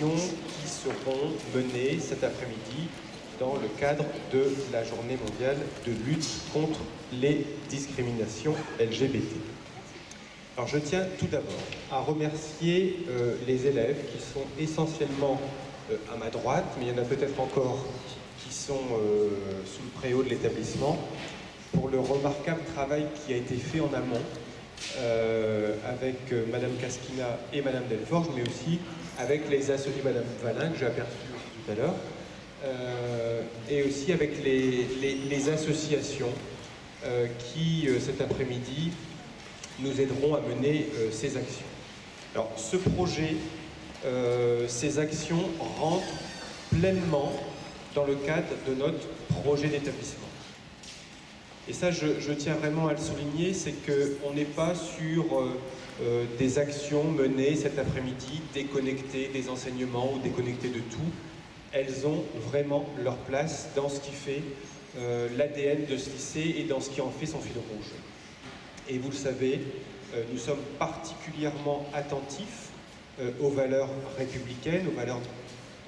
actions qui seront menées cet après-midi dans le cadre de la journée mondiale de lutte contre les discriminations LGBT. Alors je tiens tout d'abord à remercier les élèves qui sont essentiellement à ma droite, mais il y en a peut-être encore qui sont sous le préau de l'établissement, pour le remarquable travail qui a été fait en amont avec Madame Casquina et Madame Delforge, mais aussi avec les associés, Madame Valin, que j'ai aperçu tout à l'heure, et aussi avec les associations qui, cet après-midi, nous aideront à mener ces actions. Alors, ce projet, ces actions rentrent pleinement dans le cadre de notre projet d'établissement. Et ça, je tiens vraiment à le souligner, c'est qu'on n'est pas sur des actions menées cet après-midi, déconnectées des enseignements ou déconnectées de tout. Elles ont vraiment leur place dans ce qui fait l'ADN de ce lycée et dans ce qui en fait son fil rouge. Et vous le savez, nous sommes particulièrement attentifs aux valeurs républicaines, aux valeurs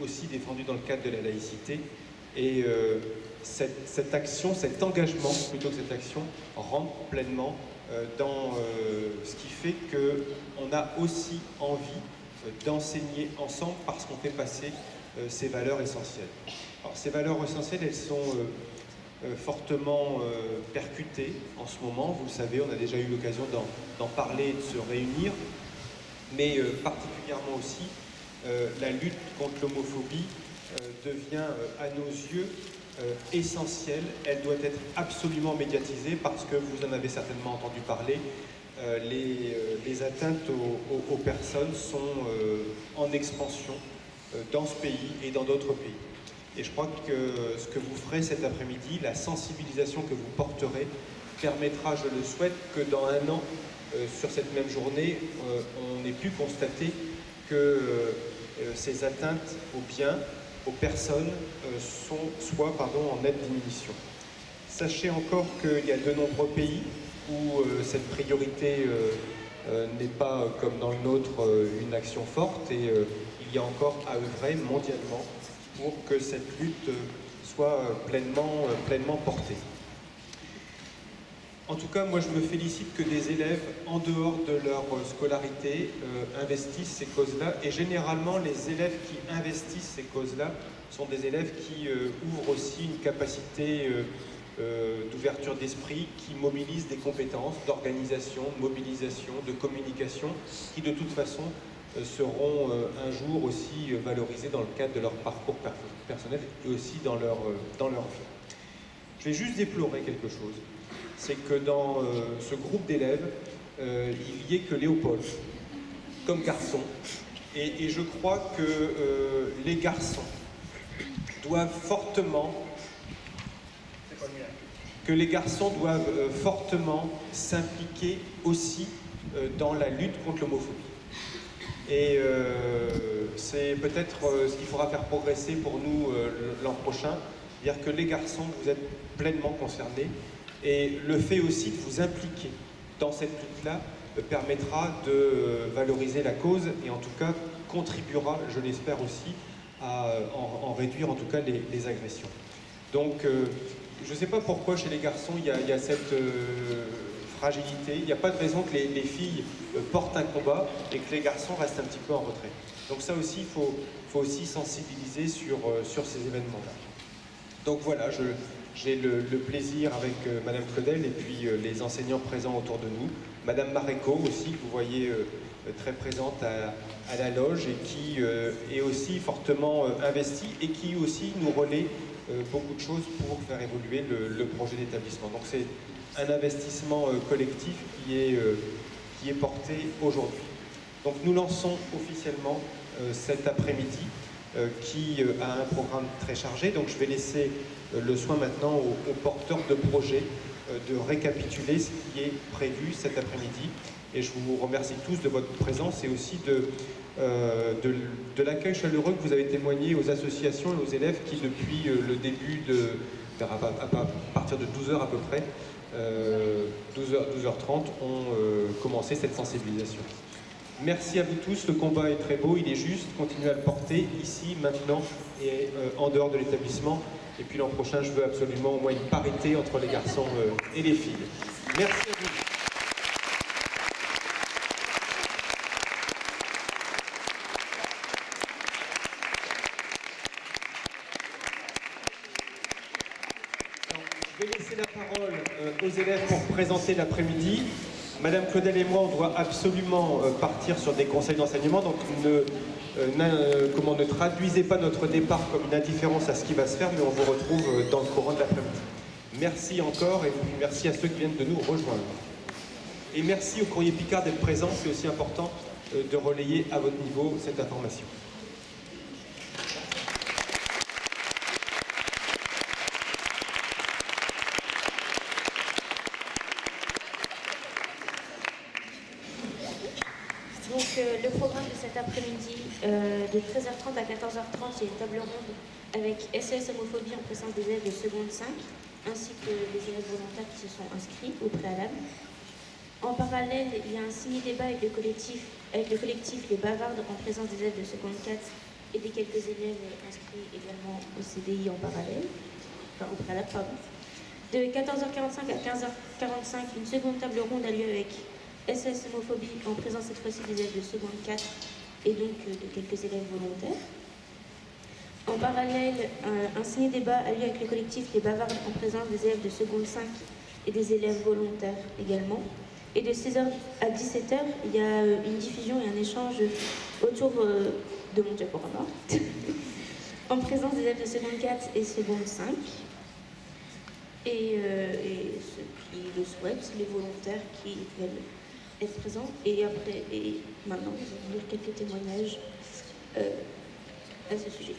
aussi défendues dans le cadre de la laïcité. Et cette action, cet engagement, plutôt que cette action, rentre pleinement dans ce qui fait qu'on a aussi envie d'enseigner ensemble parce qu'on fait passer ces valeurs essentielles. Alors ces valeurs essentielles, elles sont fortement percutées en ce moment. Vous le savez, on a déjà eu l'occasion d'en parler et de se réunir, mais particulièrement aussi la lutte contre l'homophobie devient à nos yeux essentielle. Elle doit être absolument médiatisée parce que vous en avez certainement entendu parler. Les atteintes aux personnes sont en expansion dans ce pays et dans d'autres pays. Et je crois que ce que vous ferez cet après-midi, la sensibilisation que vous porterez, permettra, je le souhaite, que dans un an, sur cette même journée, on ait pu constater que ces atteintes aux biens, aux personnes, soient en nette diminution. Sachez encore qu'il y a de nombreux pays où cette priorité n'est pas, comme dans le nôtre, une action forte, et il y a encore à œuvrer mondialement pour que cette lutte soit pleinement portée. En tout cas, moi je me félicite que des élèves, en dehors de leur scolarité, investissent ces causes-là, et généralement les élèves qui investissent ces causes-là sont des élèves qui ouvrent aussi une capacité d'ouverture d'esprit, qui mobilisent des compétences d'organisation, de mobilisation, de communication, qui de toute façon seront un jour aussi valorisés dans le cadre de leur parcours personnel et aussi dans leur vie. Je vais juste déplorer quelque chose, c'est que dans ce groupe d'élèves, il n'y ait que Léopold comme garçon, et je crois que les garçons doivent fortement s'impliquer aussi dans la lutte contre l'homophobie. Et c'est peut-être ce qu'il faudra faire progresser pour nous l'an prochain, dire que les garçons, vous êtes pleinement concernés, et le fait aussi de vous impliquer dans cette lutte-là permettra de valoriser la cause, et en tout cas contribuera, je l'espère aussi, à en réduire en tout cas les agressions. Donc je ne sais pas pourquoi chez les garçons il y a cette fragilité. Il n'y a pas de raison que les filles portent un combat et que les garçons restent un petit peu en retrait. Donc ça aussi, il faut aussi sensibiliser sur ces événements-là. Donc voilà, j'ai le plaisir avec Madame Claudel et puis les enseignants présents autour de nous. Madame Maréco aussi, que vous voyez très présente à la loge, et qui est aussi fortement investie et qui aussi nous relaie beaucoup de choses pour faire évoluer le projet d'établissement. Donc c'est un investissement collectif qui est porté aujourd'hui. Donc nous lançons officiellement cet après-midi qui a un programme très chargé. Donc je vais laisser le soin maintenant aux porteurs de projet de récapituler ce qui est prévu cet après-midi. Et je vous remercie tous de votre présence et aussi de l'accueil chaleureux que vous avez témoigné aux associations et aux élèves qui, depuis le début à partir de 12h à peu près, 12h30, ont commencé cette sensibilisation. Merci à vous tous, le combat est très beau, il est juste, continuez à le porter ici, maintenant et en dehors de l'établissement. Et puis l'an prochain, je veux absolument au moins une parité entre les garçons et les filles. Merci à vous. Je vais laisser la parole aux élèves pour présenter l'après-midi. Madame Claudel et moi, on doit absolument partir sur des conseils d'enseignement, donc ne traduisez pas notre départ comme une indifférence à ce qui va se faire, mais on vous retrouve dans le courant de l'après-midi. Merci encore, et puis merci à ceux qui viennent de nous rejoindre. Et merci au Courrier Picard d'être présent, c'est aussi important de relayer à votre niveau cette information. Donc le programme de cet après-midi, de 13h30 à 14h30, il y a une table ronde avec SES Homophobie en présence des élèves de seconde 5, ainsi que les élèves volontaires qui se sont inscrits au préalable. En parallèle, il y a un ciné-débat avec le collectif Les Bavardes en présence des élèves de seconde 4 et des quelques élèves inscrits également au CDI en parallèle, enfin au préalable, pardon. De 14h45 à 15h45, une seconde table ronde a lieu avec SES Homophobie en présence cette fois-ci des élèves de seconde 4 et donc de quelques élèves volontaires. En parallèle, un ciné-débat a lieu avec le collectif Les Bavardes en présence des élèves de seconde 5 et des élèves volontaires également. Et de 16h à 17h, il y a une diffusion et un échange autour de mon diaporama en présence des élèves de seconde 4 et seconde 5. Et ceux qui le souhaitent, les volontaires qui veulent être présents. Et après, et maintenant, nous allons lire quelques témoignages à ce sujet.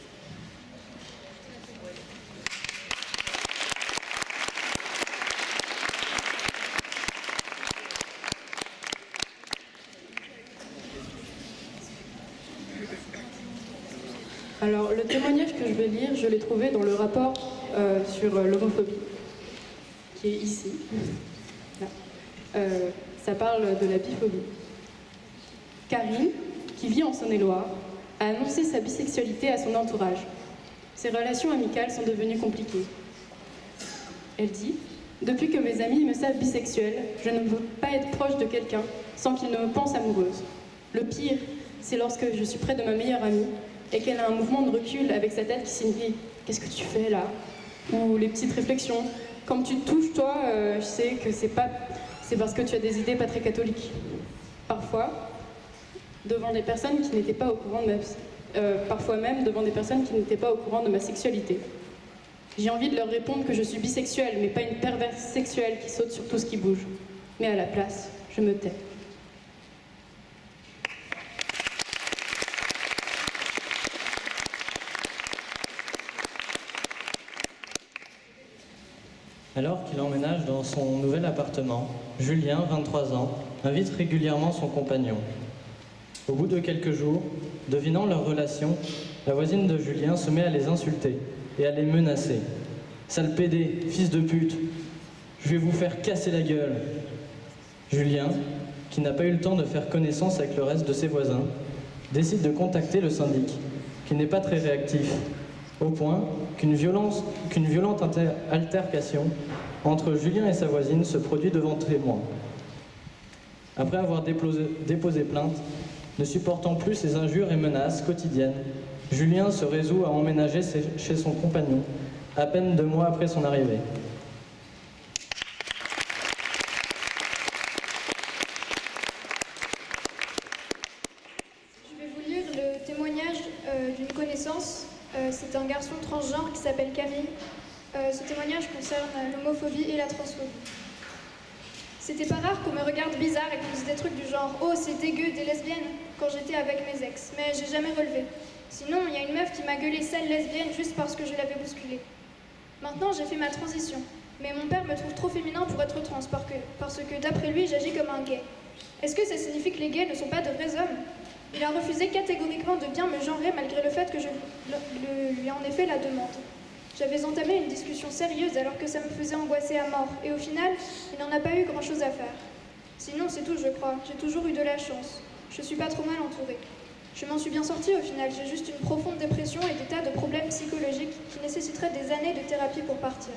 Alors, le témoignage que je vais lire, je l'ai trouvé dans le rapport sur l'homophobie, qui est ici. Là. Ça parle de la biphobie. Karine, qui vit en Saône-et-Loire, a annoncé sa bisexualité à son entourage. Ses relations amicales sont devenues compliquées. Elle dit « Depuis que mes amis me savent bisexuelle, je ne veux pas être proche de quelqu'un sans qu'il ne me pense amoureuse. Le pire, c'est lorsque je suis près de ma meilleure amie et qu'elle a un mouvement de recul avec sa tête qui signifie « Qu'est-ce que tu fais là ?» ou les petites réflexions « Comme tu te touches, toi, je sais que c'est parce que tu as des idées pas très catholiques. » Parfois, devant des personnes qui n'étaient pas au courant de parfois même devant des personnes qui n'étaient pas au courant de ma sexualité. J'ai envie de leur répondre que je suis bisexuelle, mais pas une perverse sexuelle qui saute sur tout ce qui bouge. Mais à la place, je me tais. Alors qu'il emménage dans son nouvel appartement, Julien, 23 ans, invite régulièrement son compagnon. Au bout de quelques jours, devinant leur relation, la voisine de Julien se met à les insulter et à les menacer. « Sale pédé, fils de pute, je vais vous faire casser la gueule !» Julien, qui n'a pas eu le temps de faire connaissance avec le reste de ses voisins, décide de contacter le syndic, qui n'est pas très réactif, au point qu'une violente altercation entre Julien et sa voisine se produit devant témoins. Après avoir déposé plainte, ne supportant plus ces injures et menaces quotidiennes, Julien se résout à emménager chez son compagnon, à peine 2 mois après son arrivée. Je vais vous lire le témoignage d'une connaissance. C'est un garçon transgenre qui s'appelle Camille. Ce témoignage concerne l'homophobie et la transphobie. C'était pas rare qu'on me regarde bizarre et qu'on dise des trucs du genre « Oh, c'est dégueu, des lesbiennes » quand j'étais avec mes ex, mais j'ai jamais relevé. Sinon, il y a une meuf qui m'a gueulé sale lesbienne juste parce que je l'avais bousculée. Maintenant, j'ai fait ma transition, mais mon père me trouve trop féminin pour être trans parce que d'après lui, j'agis comme un gay. Est-ce que ça signifie que les gays ne sont pas de vrais hommes ? Il a refusé catégoriquement de bien me genrer malgré le fait que je lui en ai fait la demande. J'avais entamé une discussion sérieuse alors que ça me faisait angoisser à mort, et au final, il n'en a pas eu grand-chose à faire. Sinon, c'est tout, je crois. J'ai toujours eu de la chance. Je suis pas trop mal entourée. Je m'en suis bien sortie au final, j'ai juste une profonde dépression et des tas de problèmes psychologiques qui nécessiteraient des années de thérapie pour partir.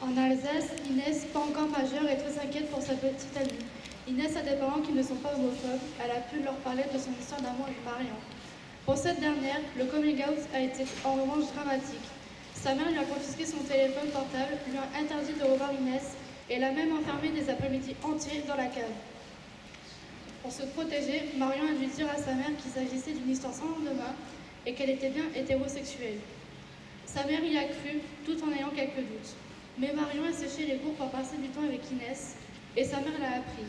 En Alsace, Inès, pas encore majeure, est très inquiète pour sa petite amie. Inès a des parents qui ne sont pas homophobes. Elle a pu leur parler de son histoire d'amour avec Marion. Pour cette dernière, le coming out a été en revanche dramatique. Sa mère lui a confisqué son téléphone portable, lui a interdit de revoir Inès et l'a même enfermée des après-midi entiers dans la cave. Pour se protéger, Marion a dû dire à sa mère qu'il s'agissait d'une histoire sans lendemain et qu'elle était bien hétérosexuelle. Sa mère y a cru, tout en ayant quelques doutes. Mais Marion a séché les cours pour passer du temps avec Inès et sa mère l'a appris.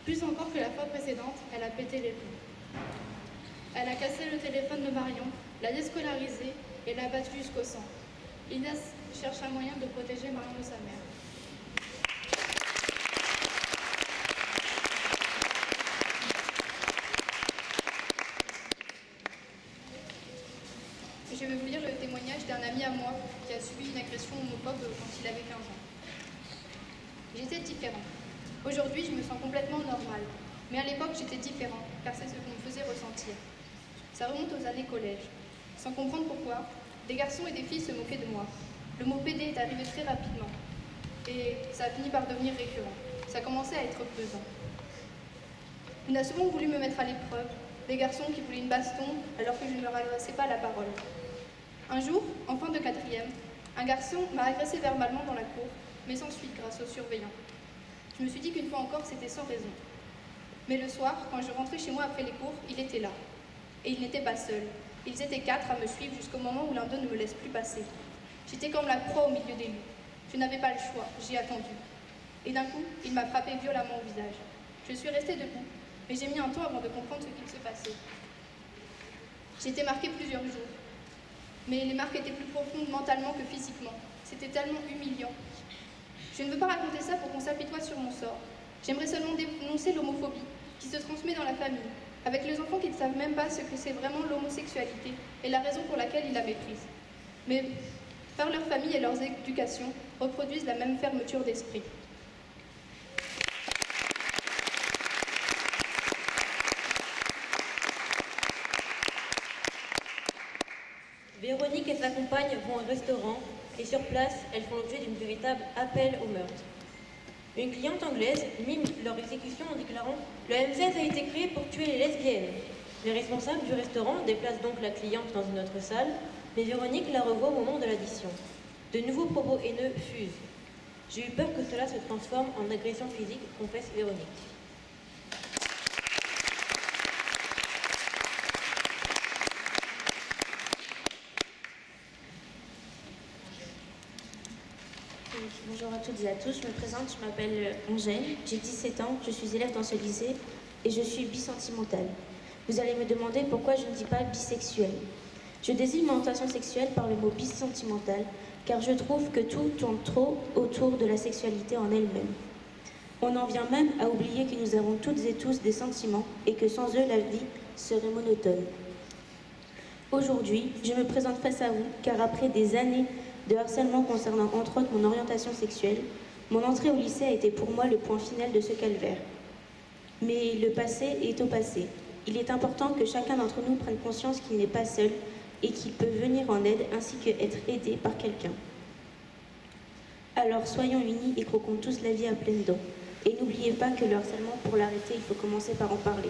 Plus encore que la fois précédente, elle a pété les plombs. Elle a cassé le téléphone de Marion, l'a déscolarisée et l'a battue jusqu'au sang. Inès cherche un moyen de protéger Marion de sa mère. Je vais vous lire le témoignage d'un ami à moi qui a subi une agression homophobe quand il avait 15 ans. J'étais différent. Aujourd'hui, je me sens complètement normale. Mais à l'époque, j'étais différent, car c'est ce qu'on me faisait ressentir. Ça remonte aux années collège. Sans comprendre pourquoi, des garçons et des filles se moquaient de moi. Le mot PD est arrivé très rapidement. Et ça a fini par devenir récurrent. Ça commençait à être pesant. On a souvent voulu me mettre à l'épreuve. Des garçons qui voulaient une baston alors que je ne leur adressais pas la parole. Un jour, en fin de 4e, un garçon m'a agressé verbalement dans la cour, mais sans suite grâce aux surveillants. Je me suis dit qu'une fois encore, c'était sans raison. Mais le soir, quand je rentrais chez moi après les cours, il était là. Et il n'était pas seul. Ils étaient 4 à me suivre jusqu'au moment où l'un d'eux ne me laisse plus passer. J'étais comme la proie au milieu des loups. Je n'avais pas le choix, j'ai attendu. Et d'un coup, il m'a frappé violemment au visage. Je suis restée debout, mais j'ai mis un temps avant de comprendre ce qu'il se passait. J'étais marquée plusieurs jours. Mais les marques étaient plus profondes mentalement que physiquement. C'était tellement humiliant. Je ne veux pas raconter ça pour qu'on s'apitoie sur mon sort. J'aimerais seulement dénoncer l'homophobie qui se transmet dans la famille, avec les enfants qui ne savent même pas ce que c'est vraiment l'homosexualité et la raison pour laquelle ils la méprisent. Mais, par leur famille et leurs éducations, reproduisent la même fermeture d'esprit. Véronique et sa compagne vont au restaurant et sur place, elles font l'objet d'une véritable appel au meurtre. Une cliente anglaise mime leur exécution en déclarant « Le M16 a été créé pour tuer les lesbiennes ». Les responsables du restaurant déplacent donc la cliente dans une autre salle, mais Véronique la revoit au moment de l'addition. De nouveaux propos haineux fusent. « J'ai eu peur que cela se transforme en agression physique », confesse Véronique. Bonjour à toutes et à tous, je me présente, je m'appelle Angèle, j'ai 17 ans, je suis élève dans ce lycée et je suis bisentimentale. Vous allez me demander pourquoi je ne dis pas bisexuelle. Je désigne mon orientation sexuelle par le mot bisentimentale car je trouve que tout tourne trop autour de la sexualité en elle-même. On en vient même à oublier que nous avons toutes et tous des sentiments et que sans eux la vie serait monotone. Aujourd'hui, je me présente face à vous car après des années de harcèlement concernant entre autres mon orientation sexuelle, mon entrée au lycée a été pour moi le point final de ce calvaire. Mais le passé est au passé. Il est important que chacun d'entre nous prenne conscience qu'il n'est pas seul et qu'il peut venir en aide ainsi qu'être aidé par quelqu'un. Alors soyons unis et croquons tous la vie à pleines dents. Et n'oubliez pas que le harcèlement, pour l'arrêter, il faut commencer par en parler.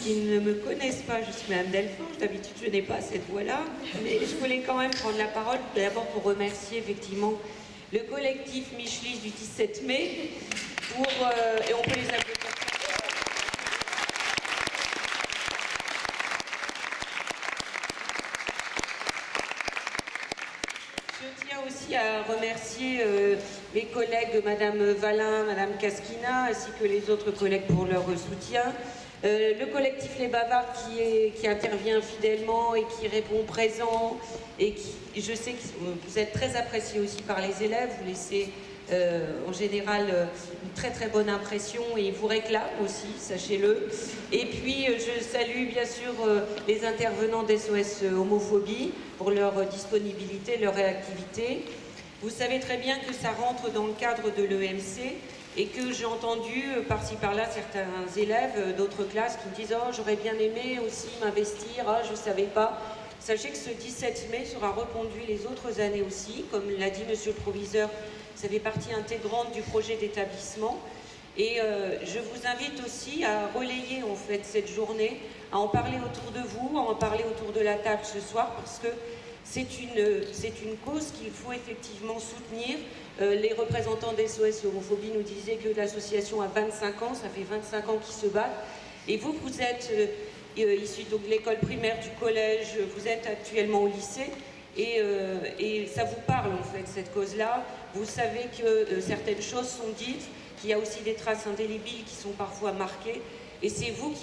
Qui ne me connaissent pas, je suis Madame Delforge. D'habitude, je n'ai pas cette voix-là, mais je voulais quand même prendre la parole, d'abord pour remercier effectivement le collectif Michelis du 17 mai, et on peut les applaudir. Je tiens aussi à remercier mes collègues Madame Valin, Madame Casquina, ainsi que les autres collègues pour leur soutien. Le collectif Les Bavards qui intervient fidèlement et qui répond présent et qui, je sais que vous êtes très appréciés aussi par les élèves, vous laissez en général une très très bonne impression et ils vous réclament aussi, sachez-le. Et puis je salue bien sûr les intervenants d'SOS Homophobie pour leur disponibilité, leur réactivité. Vous savez très bien que ça rentre dans le cadre de l'EMC et que j'ai entendu par-ci par-là certains élèves d'autres classes qui me disent « Oh, j'aurais bien aimé aussi m'investir, oh, je ne savais pas ». Sachez que ce 17 mai sera reconduit les autres années aussi, comme l'a dit monsieur le proviseur, ça fait partie intégrante du projet d'établissement. Et je vous invite aussi à relayer en fait cette journée, à en parler autour de vous, à en parler autour de la table ce soir, parce que c'est une cause qu'il faut effectivement soutenir. Les représentants d'SOS Homophobie nous disaient que l'association a 25 ans, ça fait 25 ans qu'ils se battent. Et vous, vous êtes issus de l'école primaire, du collège, vous êtes actuellement au lycée, et ça vous parle en fait, cette cause-là. Vous savez que certaines choses sont dites, qu'il y a aussi des traces indélébiles qui sont parfois marquées, et c'est vous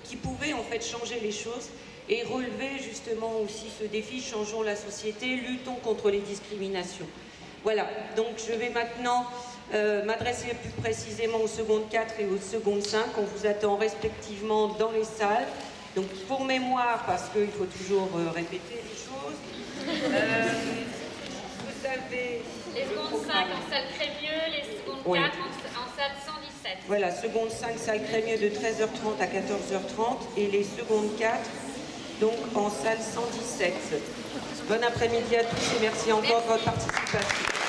qui pouvez en fait changer les choses et relever justement aussi ce défi, changeons la société, luttons contre les discriminations. Voilà, donc je vais maintenant m'adresser plus précisément aux secondes 4 et aux secondes 5. On vous attend respectivement dans les salles. Donc pour mémoire, parce qu'il faut toujours répéter les choses, vous avez... Les secondes 5 en salle Crémieux, les secondes 4 en salle 117. Voilà, seconde 5, salle Crémieux de 13h30 à 14h30 et les secondes 4, donc en salle 117. Bon après-midi à tous et merci encore de votre participation.